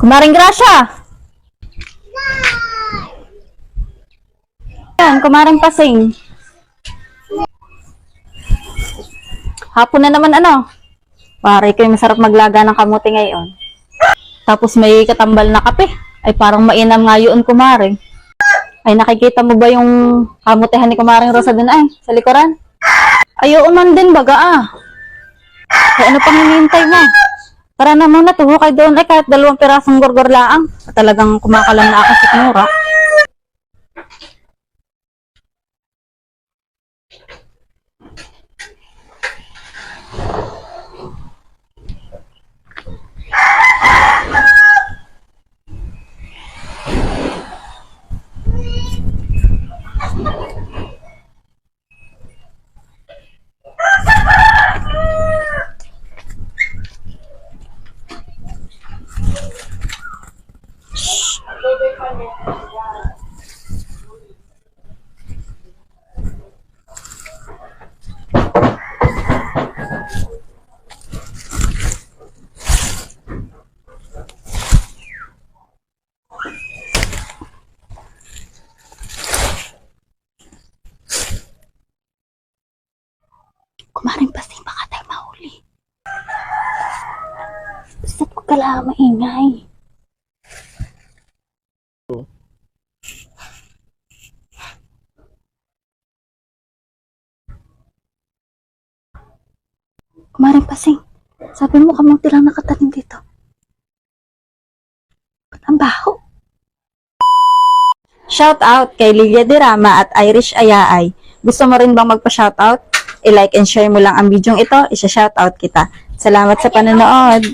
Kumaring Gracia! Yan, kumaring Pasing. Hapon na naman ano? Pare kayo masarap maglaga ng kamuti ngayon. Tapos may katambal na kape. Ay parang mainam nga yun kumaring. Ay nakikita mo ba yung kamutihan ni kumaring Rosa din ay sa likuran? Ay oo man din baga ah. Ay ano pang hinihintay mo? Tara na muna, tuho kayo doon. Ay kahit 2 pirasong gorgor laang. Talagang kumakalam na ako sa kinura. Kumaring Pasing, baka tayo mahuli. Basta't huwag ka lang maingay. Kumaring Pasing, sabi mo kamuti lang nakatanim dito. Ba't ang baho? Shout out kay Lilia Dirama at Irish Ayaay. Gusto mo rin bang magpa-shoutout? I-like and share mo lang ang video ito, isa-shoutout kita. Salamat sa panonood!